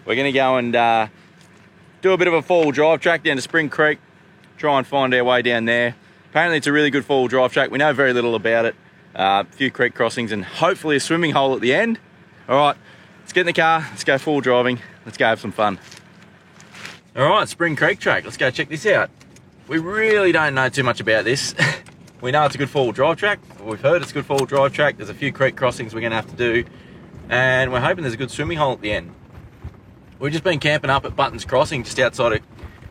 we're going to go and do a bit of a four-wheel drive track down to Spring Creek, try and find our way down there. Apparently it's a really good four-wheel drive track. We know very little about it. A few creek crossings and hopefully a swimming hole at the end. All right, let's get in the car, let's go four-wheel driving, let's go have some fun. All right, Spring Creek track, let's go check this out. We really don't know too much about this. We know it's a good four-wheel drive track. We've heard it's a good four-wheel drive track. There's a few creek crossings we're going to have to do. And we're hoping there's a good swimming hole at the end. We've just been camping up at Buttons Crossing just outside of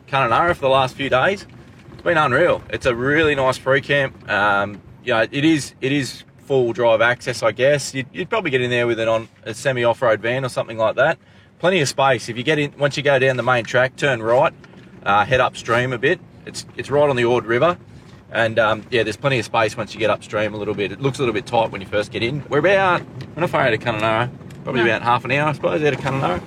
Kununurra for the last few days. It's been unreal. It's a really nice free camp. You know, it is four-wheel drive access, I guess. You'd probably get in there with it on a semi-off-road van or something like that. Plenty of space. If you get in, once you go down the main track, turn right, head upstream a bit. It's right on the Ord River. And yeah, there's plenty of space once you get upstream a little bit. It looks a little bit tight when you first get in. We're not far out of Kununurra. Probably about half an hour, I suppose, out of Kununurra.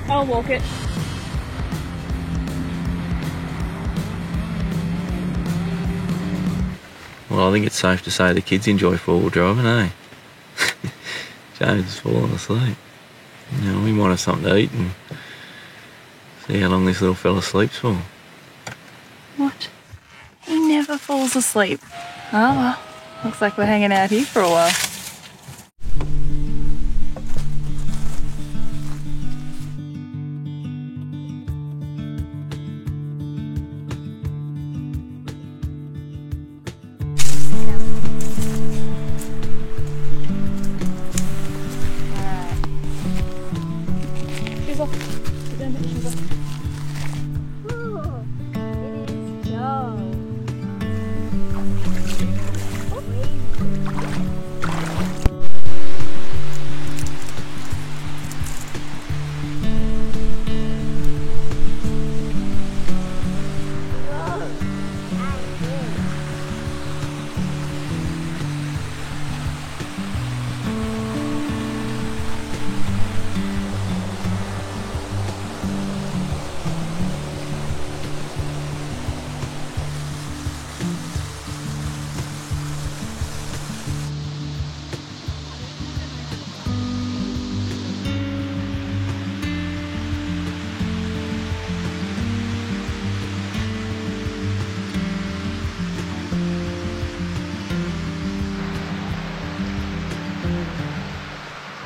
I'll walk it. Well, I think it's safe to say the kids enjoy four-wheel driving, eh? James is falling asleep. You know, we might have something to eat and see how long this little fella sleeps for. What? He never falls asleep. Oh well, looks like we're hanging out here for a while.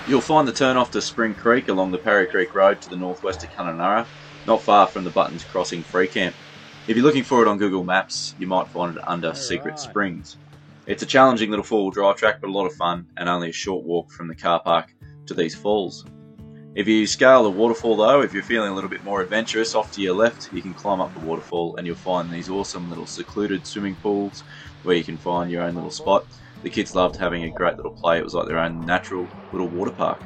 You'll find the turn off to Spring Creek along the Parry Creek Road to the northwest of Kununurra, not far from the Buttons Crossing free camp. If you're looking for it on Google Maps, you might find it under Secret Springs. It's a challenging little four-wheel drive track, but a lot of fun, and only a short walk from the car park to these falls. If you scale the waterfall though, if you're feeling a little bit more adventurous, off to your left you can climb up the waterfall and you'll find these awesome little secluded swimming pools where you can find your own little spot. The kids loved having a great little play. It was like their own natural little water park.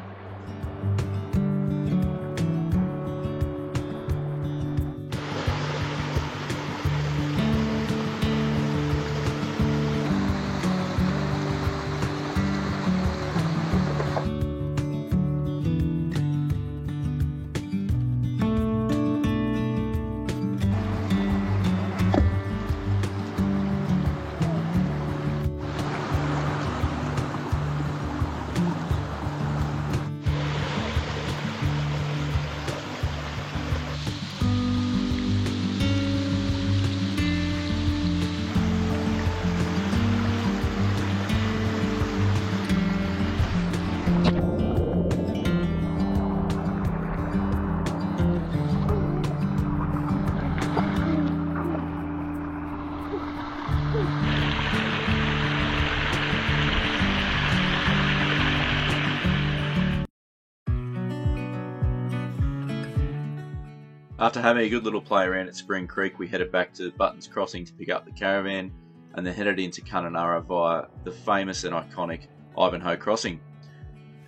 After having a good little play around at Spring Creek, we headed back to Buttons Crossing to pick up the caravan and then headed into Kununurra via the famous and iconic Ivanhoe Crossing.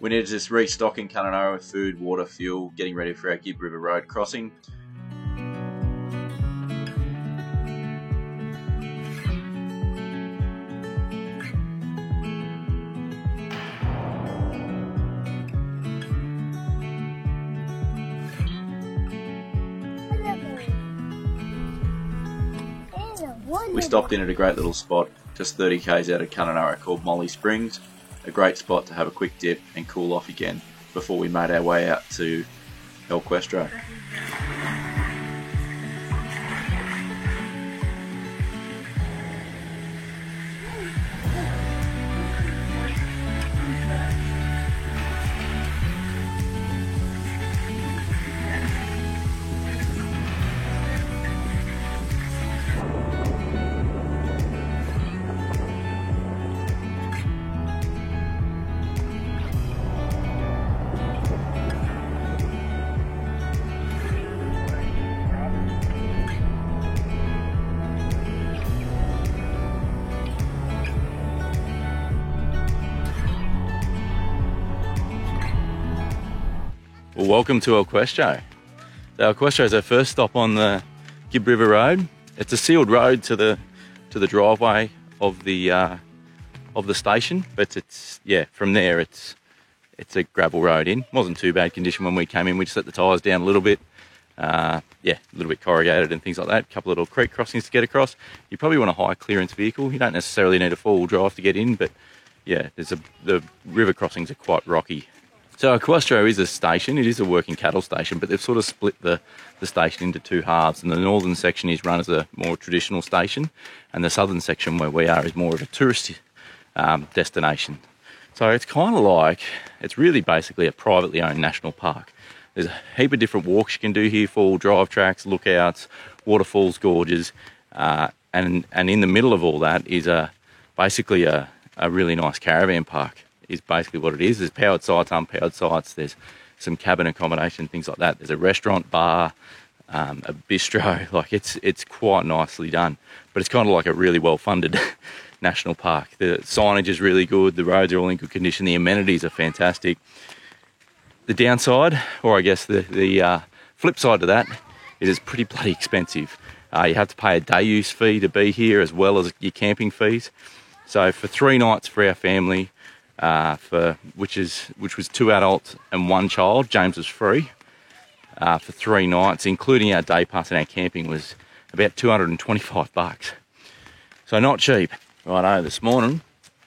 We needed to restock in Kununurra with food, water, fuel, getting ready for our Gibb River Road crossing. We stopped in at a great little spot just 30 k's out of Kununurra called Molly Springs, a great spot to have a quick dip and cool off again before we made our way out to El Questro. Well, welcome to El Questro. El Questro is our first stop on the Gibb River Road. It's a sealed road to the driveway of the station, but from there it's a gravel road in. Wasn't too bad condition when we came in. We just let the tyres down a little bit. A little bit corrugated and things like that. A couple of little creek crossings to get across. You probably want a high clearance vehicle. You don't necessarily need a four-wheel drive to get in, but yeah, the river crossings are quite rocky. So El Questro is a station. It is a working cattle station, but they've sort of split the station into two halves, and the northern section is run as a more traditional station, and the southern section where we are is more of a tourist destination. So it's kind of like, it's really basically a privately owned national park. There's a heap of different walks you can do here, four-wheel drive tracks, lookouts, waterfalls, gorges, and in the middle of all that is basically a really nice caravan park. Is basically what it is. There's powered sites, unpowered sites, there's some cabin accommodation, things like that. There's a restaurant, bar, a bistro. Like it's quite nicely done, but it's kind of like a really well-funded national park. The signage is really good, the roads are all in good condition, the amenities are fantastic. The downside, or I guess the flip side to that, is it's pretty bloody expensive. You have to pay a day use fee to be here as well as your camping fees. So for 3 nights for our family, which was 2 adults and 1 child. James was free for 3 nights, including our day pass and our camping was about $225. So not cheap. Righto, this morning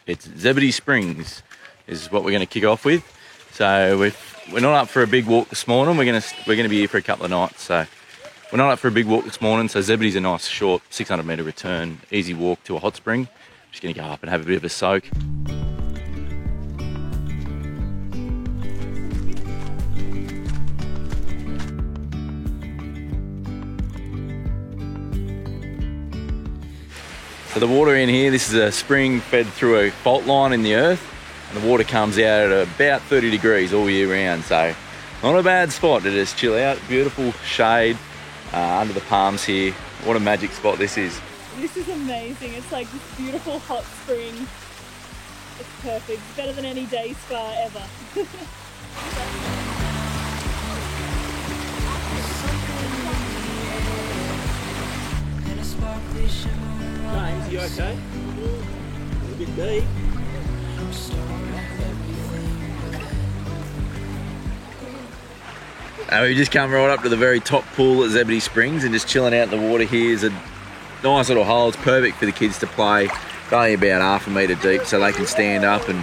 it's Zebedee Springs is what we're going to kick off with. So we're not up for a big walk this morning. We're going to be here for a couple of nights. So we're not up for a big walk this morning. So Zebedee's a nice short 600 metre return, easy walk to a hot spring. Just going to go up and have a bit of a soak. So the water in here, this is a spring fed through a fault line in the earth, and the water comes out at about 30 degrees all year round. So not a bad spot to just chill out. Beautiful shade under the palms here. What a magic spot this is. This is amazing. It's like this beautiful hot spring. It's perfect. It's better than any day spa ever. James, you okay? A bit deep. We've just come right up to the very top pool at Zebedee Springs and just chilling out in the water here is a nice little hole. It's perfect for the kids to play. It's only about half a metre deep, so they can stand up and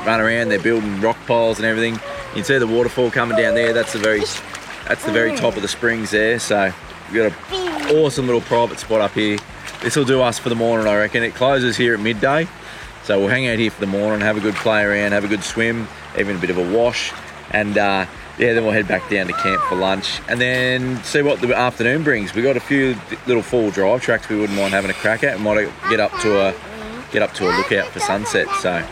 run around. They're building rock piles and everything. You can see the waterfall coming down there. That's the very top of the springs there. So we've got an awesome little private spot up here. This will do us for the morning, I reckon. It closes here at midday, so we'll hang out here for the morning, have a good play around, have a good swim, even a bit of a wash, and yeah, then we'll head back down to camp for lunch and then see what the afternoon brings. We got a few little fall drive tracks we wouldn't mind having a crack at, and might get up to a lookout for sunset. So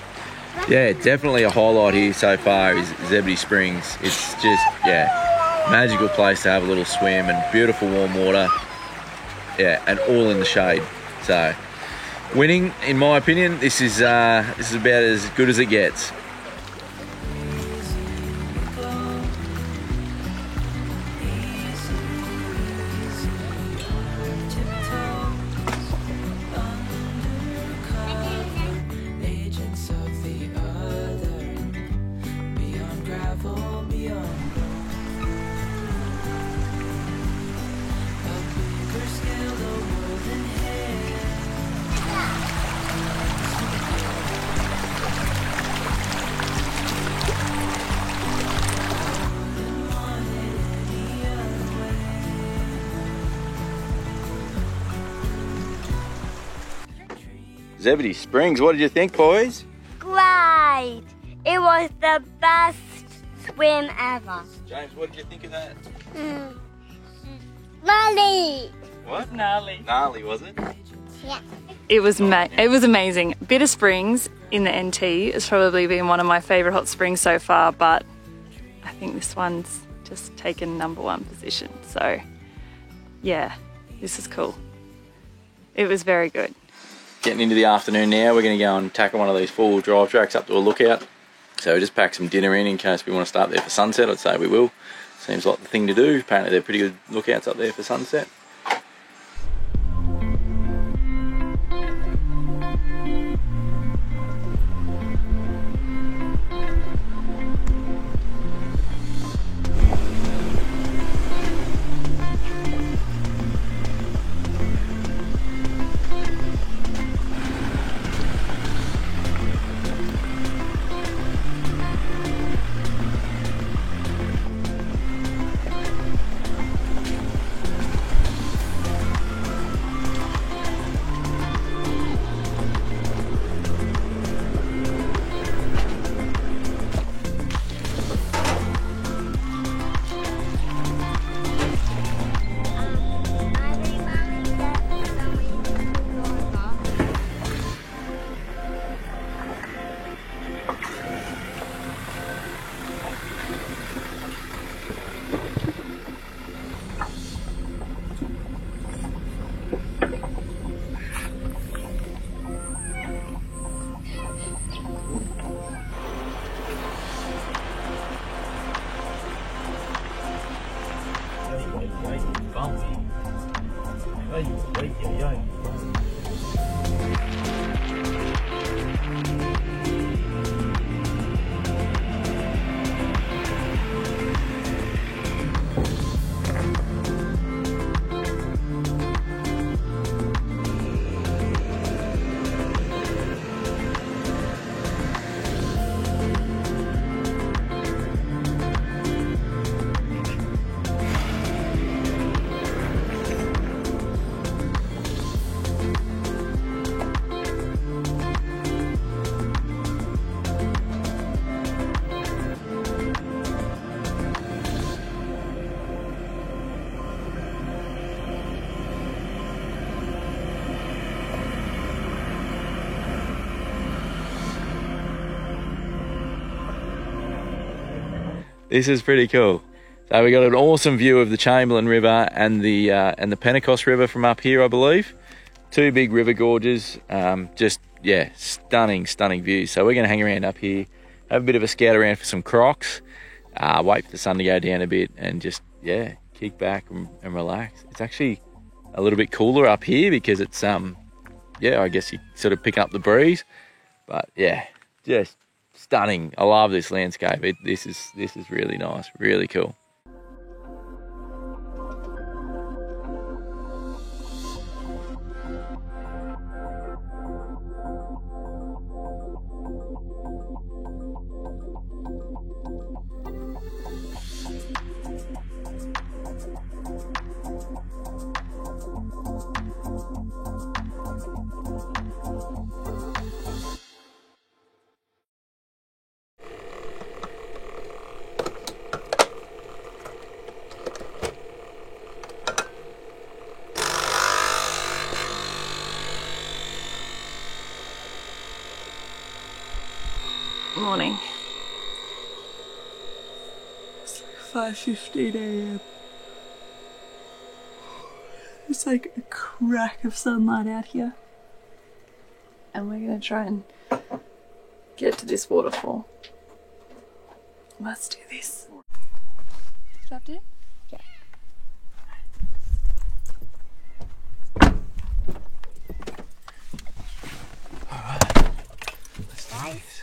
yeah, definitely a highlight here so far is Zebedee Springs. It's just, yeah, magical place to have a little swim and beautiful warm water. Yeah, and all in the shade. So winning, in my opinion, this is about as good as it gets. Zebedee Springs, what did you think, boys? Great! It was the best swim ever. James, what did you think of that? Gnarly! What? Gnarly. Gnarly, was it? Yeah. It was amazing. Bitter Springs in the NT has probably been one of my favourite hot springs so far, but I think this one's just taken #1 position. So yeah, this is cool. It was very good. Getting into the afternoon now, we're going to go and tackle one of these four-wheel drive tracks up to a lookout. So we just pack some dinner in case we want to start there for sunset. I'd say we will. Seems like the thing to do. Apparently they're pretty good lookouts up there for sunset. This is pretty cool. So we got an awesome view of the Chamberlain River and the Pentecost River from up here, I believe. Two big river gorges. Just, yeah, stunning views. So we're going to hang around up here, have a bit of a scout around for some crocs, wait for the sun to go down a bit, and just, yeah, kick back and relax. It's actually a little bit cooler up here because it's, yeah, I guess you sort of pick up the breeze. But yeah, just stunning. I love this landscape. This is really nice, really cool. Morning. It's like 5:15 a.m. It's like a crack of sunlight out here. And we're gonna try and get to this waterfall. Let's do this. Strapped in? Yeah.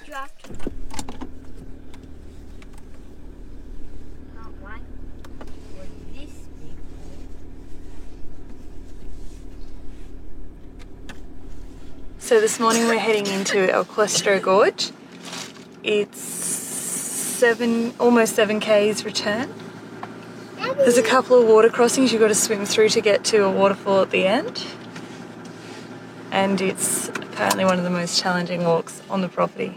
Strapped. Not one. For this big. So this morning we're heading into El Cuestro Gorge. It's almost 7 k's return. There's a couple of water crossings you've got to swim through to get to a waterfall at the end. And it's apparently one of the most challenging walks on the property.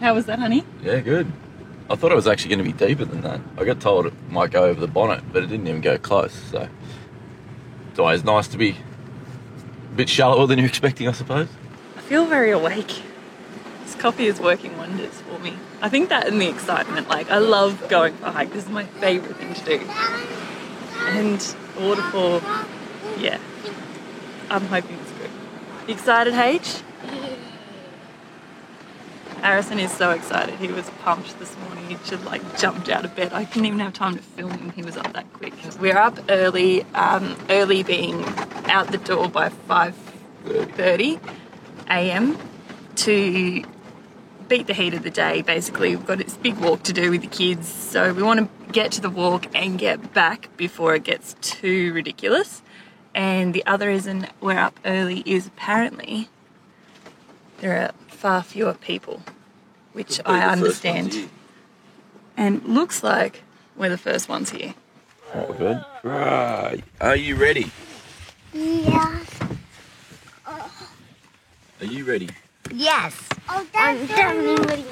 How was that, honey? Yeah, good. I thought it was actually going to be deeper than that. I got told it might go over the bonnet, but it didn't even go close. So it's always nice to be a bit shallower than you're expecting, I suppose. I feel very awake. This coffee is working wonders for me. I think that and the excitement, like I love going for a hike. This is my favourite thing to do. And the waterfall, yeah, I'm hoping it's good. You excited, H? Harrison is so excited. He was pumped this morning. He just like jumped out of bed. I didn't even have time to film him. He was up that quick. We're up early, early being out the door by 5:30 a.m. to beat the heat of the day. Basically, we've got this big walk to do with the kids. So we want to get to the walk and get back before it gets too ridiculous. And the other reason we're up early is apparently there are far fewer people, which I understand. And looks like we're the first ones here. Oh, good. Right. Are you ready? Yes. Are you ready? Yes. Oh, I'm definitely ready.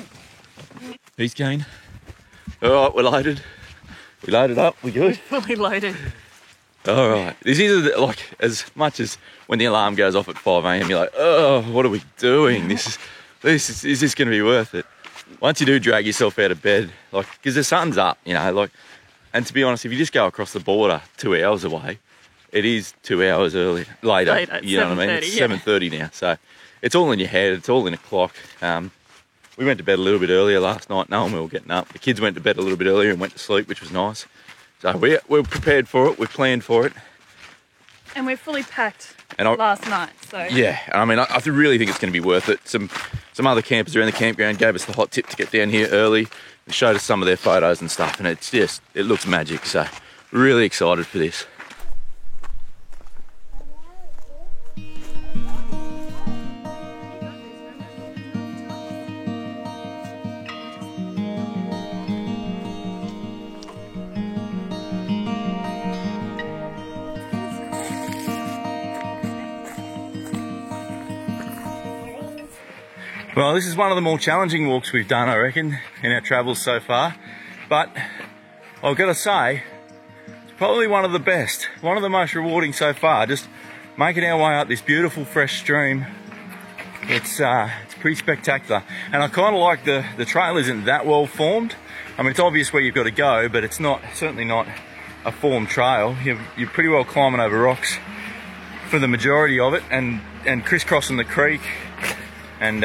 He's Kane. All right, we're loaded. We loaded up. We good? Fully loaded. All right. This is like as much as when the alarm goes off at 5 a.m. You're like, oh, what are we doing? Is this going to be worth it? Once you do drag yourself out of bed, like, because the sun's up, you know, like, and to be honest, if you just go across the border 2 hours away, it is 2 hours later. You know what I mean? It's 7:30 now, so it's all in your head. It's all in a clock. We went to bed a little bit earlier last night, knowing we were getting up. The kids went to bed a little bit earlier and went to sleep, which was nice. So we're prepared for it. We've planned for it. And we're fully packed And last night, so. Yeah, I mean, I really think it's going to be worth it. Some other campers around the campground gave us the hot tip to get down here early and showed us some of their photos and stuff, and it looks magic. So really excited for this. Well, this is one of the more challenging walks we've done, I reckon, in our travels so far. But I've got to say, it's probably one of the best, one of the most rewarding so far. Just making our way up this beautiful fresh stream. It's pretty spectacular. And I kind of like the trail isn't that well formed. I mean, it's obvious where you've got to go, but it's certainly not a formed trail. You're pretty well climbing over rocks for the majority of it, and crisscrossing the creek and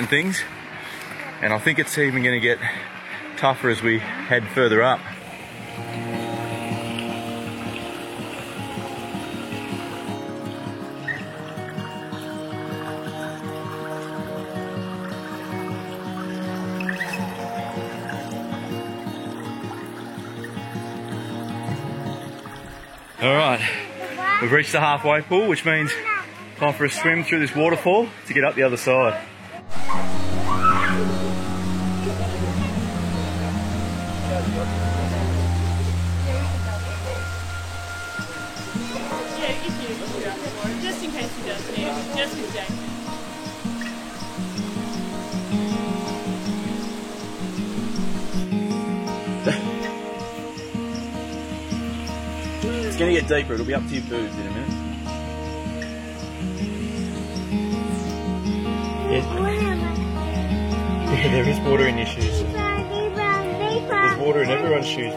things. And I think it's even going to get tougher as we head further up. All right, we've reached the halfway pool, which means time for a swim through this waterfall to get up the other side. Just in case he does need it, just with Jake. It's going to get deeper, it'll be up to your boobs in a minute. Yeah, there is water in your shoes. There's water in everyone's shoes.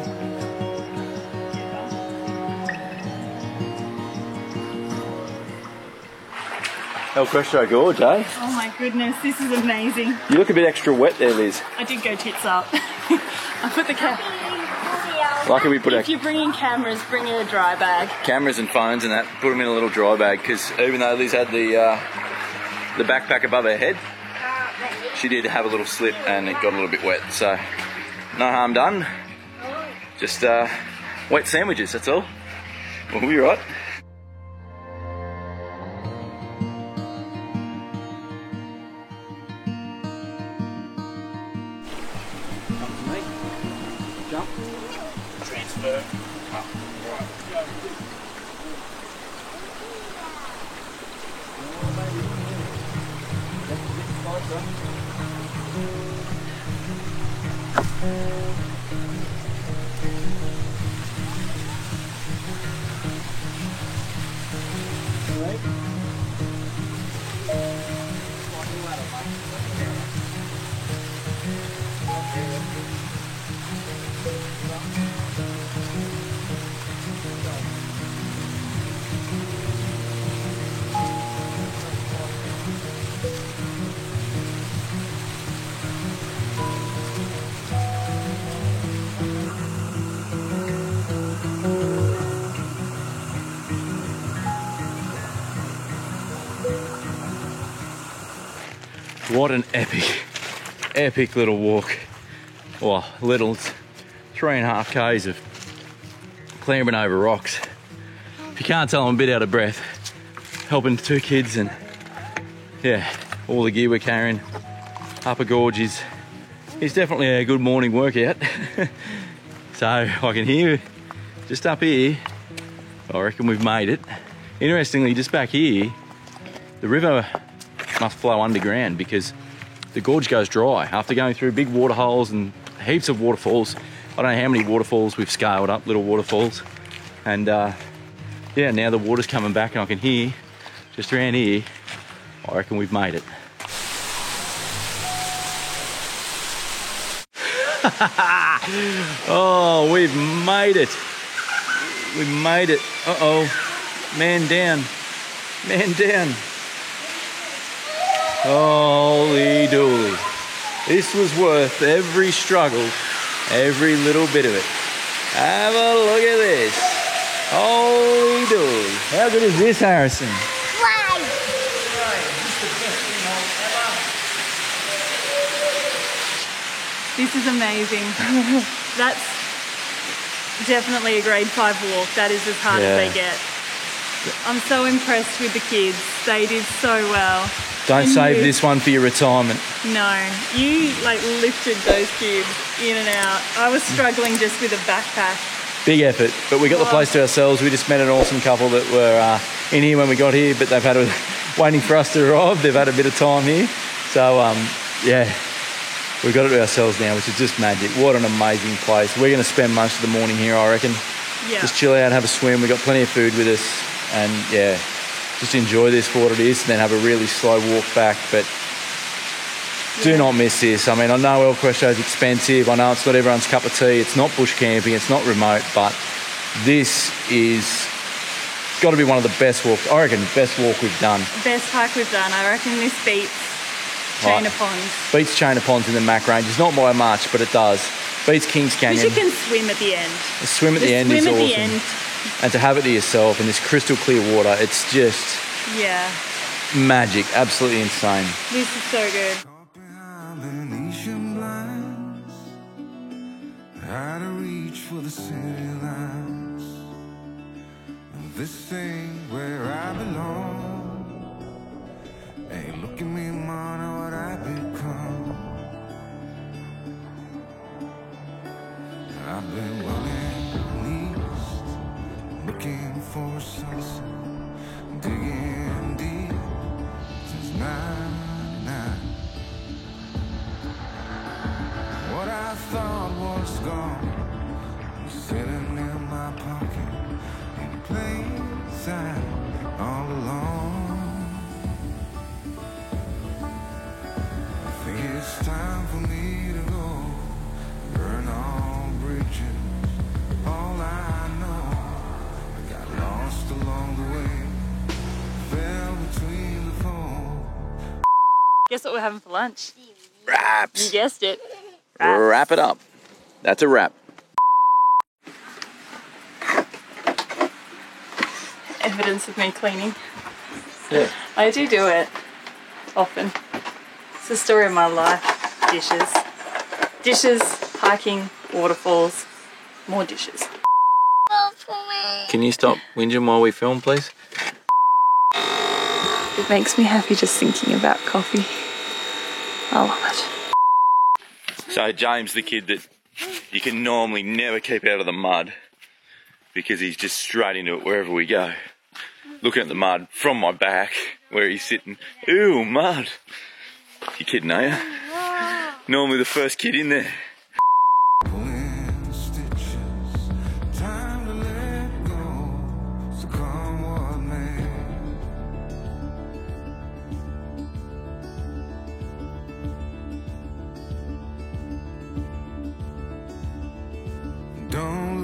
El Crespo Gorge, eh? Oh my goodness, this is amazing. You look a bit extra wet there, Liz. I did go tits up. I put the Lucky we put If you're bringing cameras, bring a dry bag. cameras and phones and that, put them in a little dry bag, because even though Liz had the backpack above her head, she did have a little slip and it got a little bit wet. So no harm done. Just wet sandwiches, that's all. We'll be right. Jump. Transfer. Up. What an epic little walk. Well, little, it's 3.5 Ks of clambering over rocks. If you can't tell, I'm a bit out of breath. Helping 2 kids and yeah, all the gear we're carrying. Upper Gorge is definitely a good morning workout. So I can hear just up here, I reckon we've made it. Interestingly, just back here, the river must flow underground because the gorge goes dry after going through big water holes and heaps of waterfalls. I don't know how many waterfalls we've scaled up, little waterfalls. And yeah, now the water's coming back and I can hear just around here, I reckon we've made it. Oh, we've made it. We made it. Uh-oh. Man down. Man down. Holy dooly. This was worth every struggle, every little bit of it. Have a look at this. Holy dude. How good is this, Harrison? Why? This is amazing. That's definitely a grade 5 walk. That is as hard as they get. I'm so impressed with the kids. They did so well. Don't And save you- this one for your retirement. No, you like lifted those kids in and out. I was struggling just with a backpack. Big effort, but we got the place to ourselves. We just met an awesome couple that were in here when we got here, but they've had waiting for us to arrive. They've had a bit of time here. So, yeah, we've got it to ourselves now, which is just magic. What an amazing place. We're going to spend most of the morning here, I reckon. Yeah. Just chill out, have a swim. We've got plenty of food with us. And, yeah, just enjoy this for what it is and then have a really slow walk back. But do not miss this. I mean, I know El Cuesta is expensive. I know it's not everyone's cup of tea. It's not bush camping. It's not remote. But this is got to be one of the best walks. I reckon best walk we've done. Best hike we've done. I reckon this beats Chain Right. of Ponds. Beats Chain of Ponds in the Mac Range. It's not by much, but it does. Beats Kings Because Canyon. you can swim at the end. The swim at the end swim is at awesome. the end. And to have it to yourself in this crystal clear water, it's just Yeah, magic. Absolutely insane. this is so good. Behind Venetian blinds, how to reach for the city lines. This ain't where I belong. Hey, look at me, man, what I've become. I've been running east, looking for a sunset, digging deep since '99. What I thought was gone was sitting in my pocket in plain sight all along. I think it's time for me to go, burn all bridges. All I know, I got lost along the way, fell between the foam. Guess what we're having for lunch? You Wraps. guessed it. Wrap it up. That's a wrap. Evidence of me cleaning. Yeah. I do it often. It's the story of my life. Dishes. Dishes, hiking, waterfalls, more dishes. Can you stop whinging while we film, please? It makes me happy just thinking about coffee. I love it. So James, the kid that you can normally never keep out of the mud because he's just straight into it wherever we go. Looking at the mud from my back where he's sitting. Ooh, mud. You kidding, are you? Normally the first kid in there. Pulling stitches, time to let go, so come what may. Don't